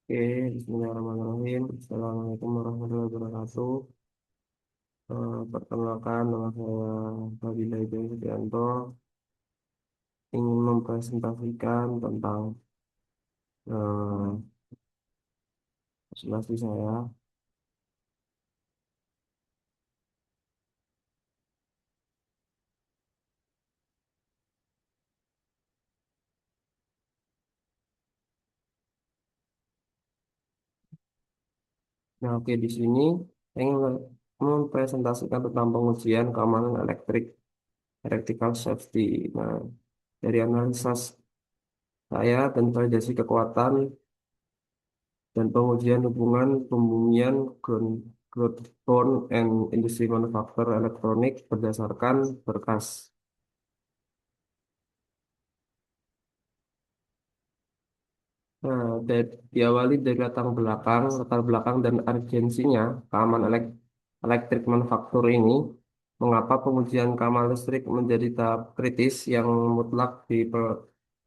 Oke, Bismillahirrahmanirrahim. Assalamualaikum warahmatullahi wabarakatuh. Perkenalkan, nama saya Fadila Ibn Sudianto. Ingin mempresentasikan tentang eh, presentasi saya. Nah, oke, di sini saya ingin mempresentasikan tentang pengujian keamanan elektrik, electrical safety. Nah, dari analisa saya dan validasi kekuatan dan pengujian hubungan pembumian ground bond and industri manufaktur elektronik berdasarkan berkas. Nah, diawali dari latar belakang dan urgensinya keamanan elektrik manufaktur ini, mengapa pengujian keamanan listrik menjadi tahap kritis yang mutlak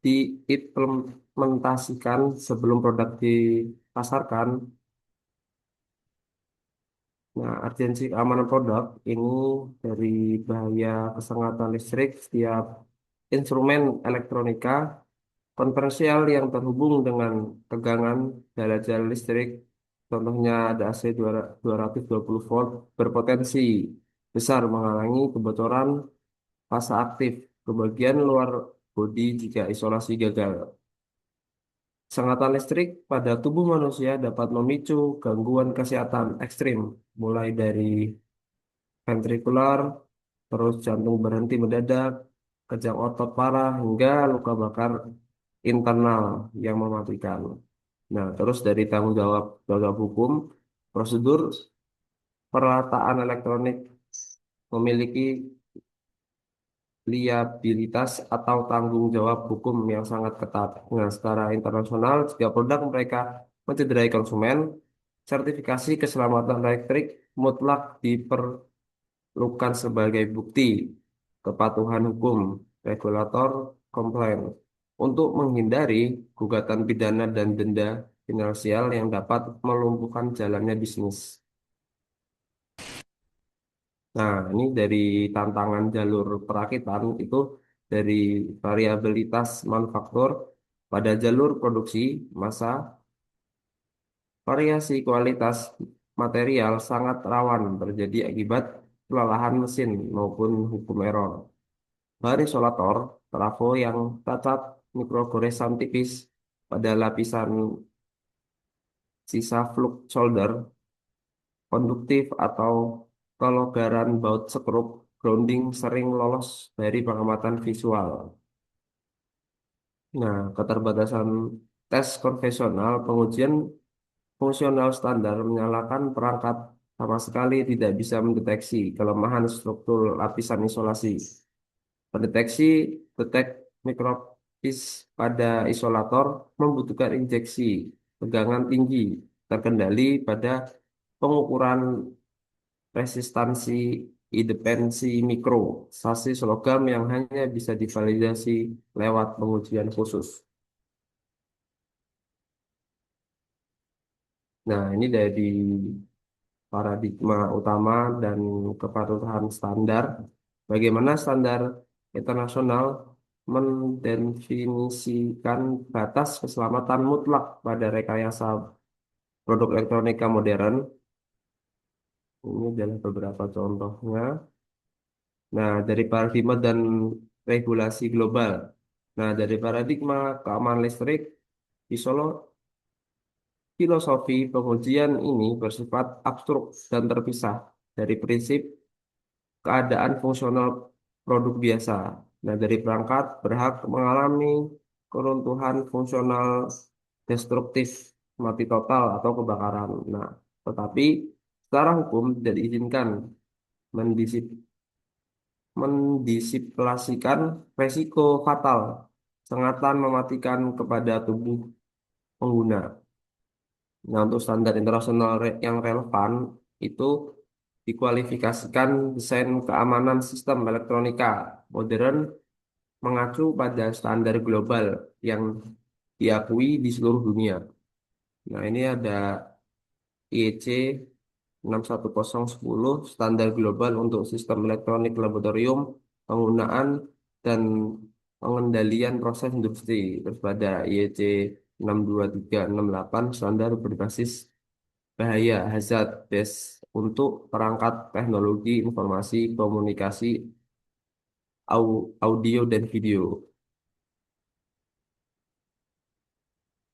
diimplementasikan sebelum produk dipasarkan. Nah, urgensi keamanan produk ini dari bahaya kesengatan listrik setiap instrumen elektronika konvensional yang terhubung dengan tegangan daya listrik, contohnya ada AC 220 volt, berpotensi besar menghalangi kebocoran fase aktif ke bagian luar bodi jika isolasi gagal. Sengatan listrik pada tubuh manusia dapat memicu gangguan kesehatan ekstrim, mulai dari ventrikular, terus jantung berhenti mendadak, kejang otot parah, hingga luka bakar internal yang mematikan. Nah, terus dari tanggung jawab hukum, prosedur perataan elektronik memiliki liabilitas atau tanggung jawab hukum yang sangat ketat. Nah, secara internasional, jika produk mereka mencederai konsumen, sertifikasi keselamatan elektrik mutlak diperlukan sebagai bukti kepatuhan hukum, regulator, komplain, untuk menghindari gugatan pidana dan denda finansial yang dapat melumpuhkan jalannya bisnis. Nah, ini dari tantangan jalur perakitan itu dari variabilitas manufaktur pada jalur produksi massa, variasi kualitas material sangat rawan terjadi akibat kelelahan mesin maupun hukum error. Isolator, trafo yang cacat mikrogoresan tipis pada lapisan sisa fluk solder, konduktif atau kelogaran baut sekrup, grounding sering lolos dari pengamatan visual. Nah, keterbatasan tes konvensional, pengujian fungsional standar menyalakan perangkat sama sekali tidak bisa mendeteksi kelemahan struktur lapisan isolasi. Pendeteksi detek mikropis pada isolator membutuhkan injeksi tegangan tinggi terkendali pada pengukuran resistansi independensi mikro, sasis logam yang hanya bisa divalidasi lewat pengujian khusus. Nah, ini dari paradigma utama dan kepatuhan standar. Bagaimana standar internasional mendefinisikan batas keselamatan mutlak pada rekayasa produk elektronika modern. Ini adalah beberapa contohnya. Nah, dari paradigma dan regulasi global. Nah, dari paradigma keamanan listrik, isolo- filosofi pengujian ini bersifat abstrak dan terpisah dari prinsip keadaan fungsional produk biasa. Nah, dari perangkat berhak mengalami keruntuhan fungsional destruktif, mati total atau kebakaran. Nah, tetapi secara hukum tidak diizinkan mendisip mendisiplinasikan resiko fatal, sengatan mematikan kepada tubuh pengguna. Nah, untuk standar internasional yang relevan itu dikualifikasikan desain keamanan sistem elektronika modern mengacu pada standar global yang diakui di seluruh dunia. Nah, ini ada IEC 61010 standar global untuk sistem elektronik laboratorium, penggunaan dan pengendalian proses industri. Terus pada IEC 62368 standar berbasis bahaya hazard base untuk perangkat teknologi informasi komunikasi audio dan video.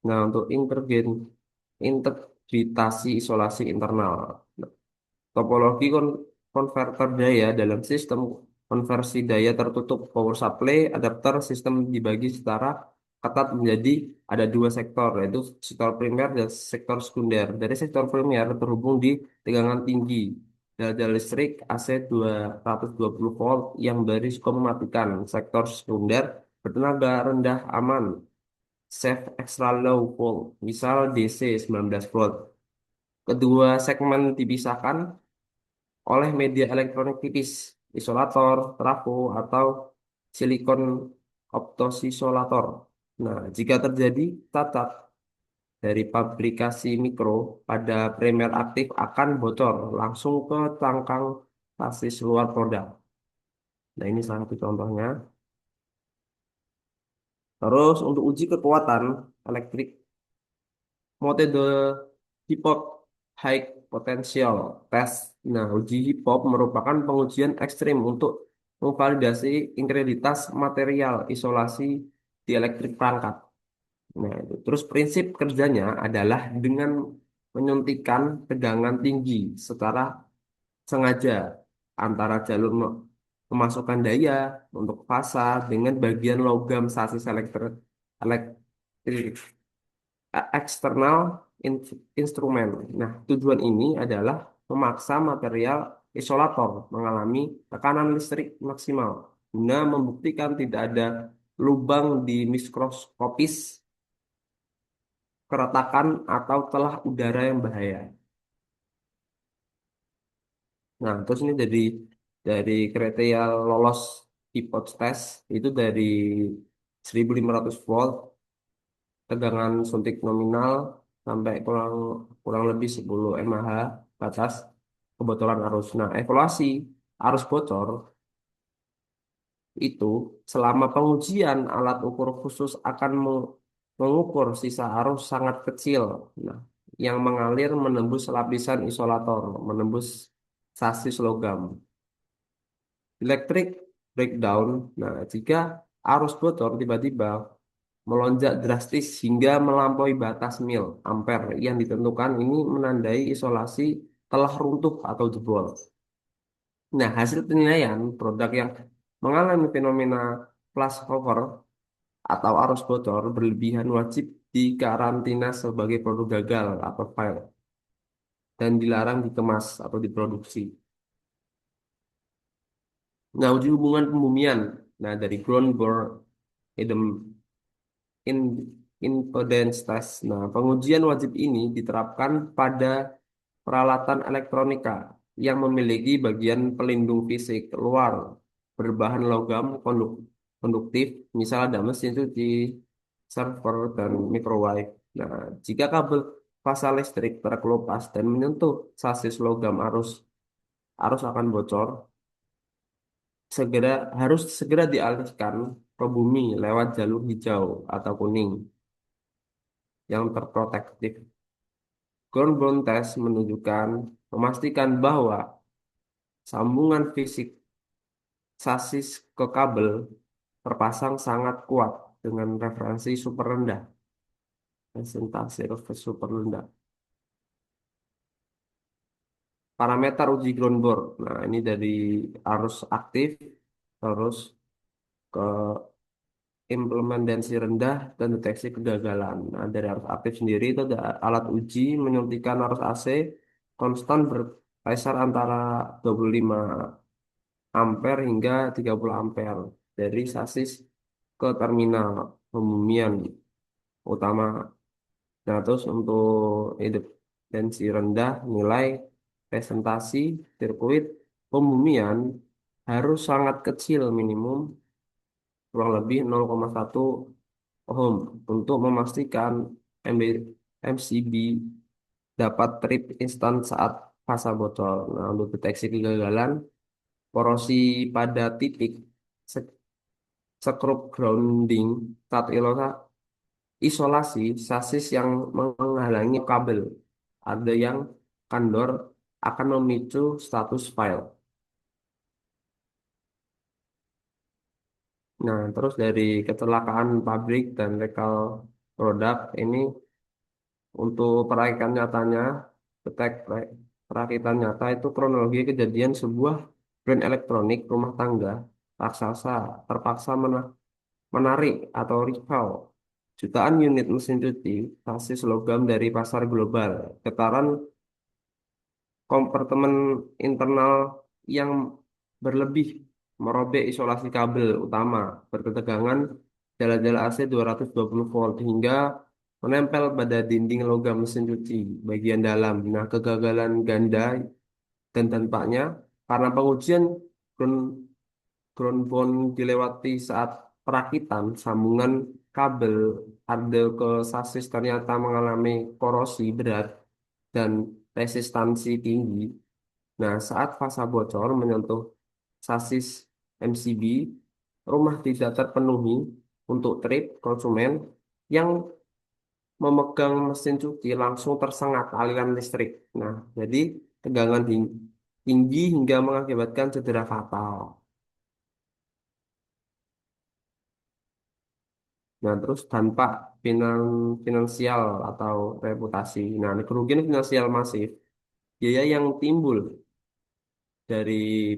Nah, untuk integritasi isolasi internal. Topologi konverter daya dalam sistem konversi daya tertutup power supply adapter sistem dibagi secara ketat menjadi ada dua sektor yaitu sektor primer dan sektor sekunder. Dari sektor primer terhubung di tegangan tinggi daya listrik AC 220 volt yang berisiko mematikan. Sektor sekunder bertenaga rendah aman safe extra low volt misal DC 19 volt. Kedua segmen dipisahkan oleh media elektronik tipis, isolator, trafo, atau silikon optosisolator. Nah, jika terjadi cacat dari pabrikasi mikro pada primer aktif akan bocor langsung ke cangkang sasis luar produk. Nah, ini salah satu contohnya. Terus untuk uji kekuatan elektrik metode HIPOP High Potential Test. Nah, uji HIPOP merupakan pengujian ekstrim untuk memvalidasi integritas material isolasi di elektrik perangkat. Nah, itu. Terus prinsip kerjanya adalah dengan menyuntikkan tegangan tinggi secara sengaja antara jalur pemasukan daya untuk fasa dengan bagian logam sasis elektrik eksternal instrumen. Nah, tujuan ini adalah memaksa material isolator mengalami tekanan listrik maksimal guna membuktikan tidak ada lubang di mikroskopis, keretakan atau celah udara yang bahaya. Nah, terus ini dari kriteria lolos hipotes itu dari 1500 volt tegangan suntik nominal sampai kurang kurang lebih 10 mAh batas kebocoran arus. Nah, evaluasi arus bocor itu selama pengujian alat ukur khusus akan mengukur sisa arus sangat kecil. Nah, yang mengalir menembus lapisan isolator, menembus sasis logam. Electric breakdown. Nah, jika arus bocor tiba-tiba melonjak drastis hingga melampaui batas mil ampere yang ditentukan ini menandai isolasi telah runtuh atau jebol. Nah, hasil penilaian produk yang mengalami fenomena flashover atau arus bocor berlebihan wajib dikarantina sebagai produk gagal atau fail dan dilarang dikemas atau diproduksi. Nah, uji hubungan pembumian. Nah, dari ground bore in, impedance test. Nah, pengujian wajib ini diterapkan pada peralatan elektronika yang memiliki bagian pelindung fisik luar berbahan logam konduktif, misal ada mesin cuci, server, dan microwave. Nah, jika kabel fasa listrik terkelupas dan menyentuh sasis logam arus akan bocor, harus segera dialihkan ke bumi lewat jalur hijau atau kuning yang terprotektif. Ground test memastikan bahwa sambungan fisik sasis ke kabel terpasang sangat kuat dengan referensi super rendah, presentasi referensi super rendah. Parameter uji ground bore. Nah, ini dari arus aktif terus ke implementasi rendah dan deteksi kegagalan. Nah, dari arus aktif sendiri itu ada alat uji menyuntikkan arus AC konstan berkisar antara 25 ampere hingga 30 ampere dari sasis ke terminal pembumian utama. Nah, terus untuk tensi rendah nilai presentasi sirkuit pembumian harus sangat kecil minimum kurang lebih 0,1 ohm untuk memastikan MB MCB dapat trip instan saat fasa bocor. Nah, untuk deteksi kegagalan, porosi pada titik se- sekrup grounding saat isolasi sasis yang menghalangi kabel. Ada yang kandor akan memicu status file. Nah, terus dari kecelakaan pabrik dan rekal produk ini untuk perakitan nyatanya, perakitan nyata itu kronologi kejadian sebuah brand elektronik rumah tangga raksasa terpaksa menarik atau recall jutaan unit mesin cuci basis logam dari pasar global. Getaran kompartemen internal yang berlebih merobek isolasi kabel utama berketegangan jala-jala AC 220 volt hingga menempel pada dinding logam mesin cuci bagian dalam. Nah, kegagalan ganda dan dampaknya karena pengujian ground, ground bond dilewati saat perakitan sambungan kabel ada ke sasis ternyata mengalami korosi berat dan resistansi tinggi. Nah, saat fasa bocor menyentuh sasis MCB, rumah tidak terpenuhi untuk trip konsumen yang memegang mesin cuci langsung tersengat aliran listrik. Nah, jadi tegangan tinggi hingga mengakibatkan cedera fatal. Nah, terus dampak finansial atau reputasi. Nah, kerugian finansial masif, biaya yang timbul dari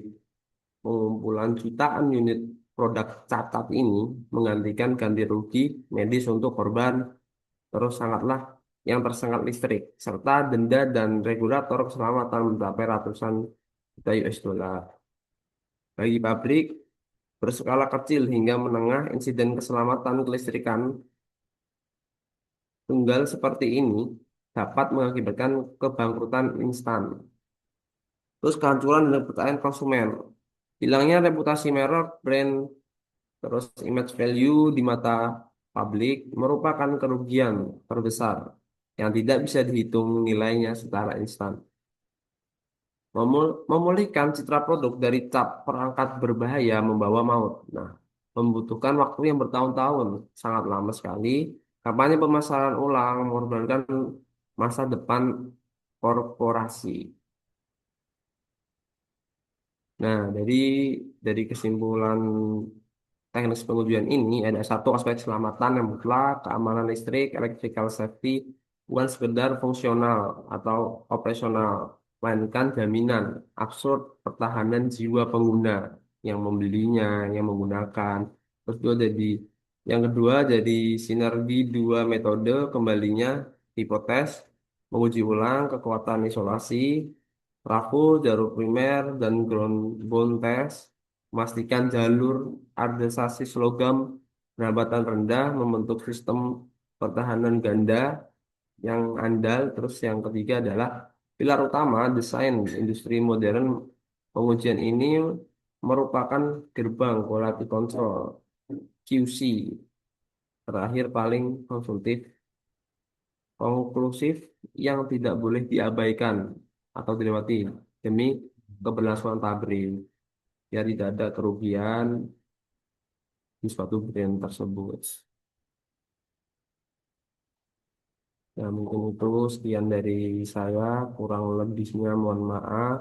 pengumpulan jutaan unit produk catat ini menggantikan ganti rugi medis untuk korban, terus sangatlah yang tersengat listrik, serta denda dan regulator keselamatan mencapai ratusan juta US dollar. Bagi pabrik berskala kecil hingga menengah, insiden keselamatan kelistrikan tunggal seperti ini dapat mengakibatkan kebangkrutan instan. Terus kehancuran dan kepercayaan konsumen. Hilangnya reputasi merek, brand, terus image value di mata publik merupakan kerugian terbesar yang tidak bisa dihitung nilainya secara instan. Memulihkan citra produk dari cap perangkat berbahaya membawa maut. Nah, membutuhkan waktu yang bertahun-tahun, sangat lama sekali. Kampanye pemasaran ulang mengorbankan masa depan korporasi. Nah, dari kesimpulan teknis pengujian ini ada satu aspek keselamatan yang mutlak, keamanan listrik, electrical safety, bukan sekedar fungsional atau operasional, melainkan jaminan absurd pertahanan jiwa pengguna yang membelinya, yang menggunakan. Terus juga jadi yang kedua jadi sinergi dua metode kembalinya hipotes, menguji ulang kekuatan isolasi, Rafu, jalur primer, dan ground bond test. Memastikan jalur ardesasi logam berhambatan rendah membentuk sistem pertahanan ganda yang andal. Terus yang ketiga adalah pilar utama desain industri modern. Pengujian ini merupakan gerbang quality control QC terakhir paling konklusif yang tidak boleh diabaikan atau dilewati demi keberlangsungan pabrik. Ya tidak ada kerugian di suatu brand tersebut. Ya mungkin itu sekian dari saya, kurang lebihnya mohon maaf.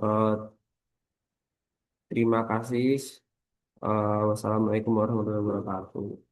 Eh, terima kasih. Wassalamualaikum warahmatullahi wabarakatuh.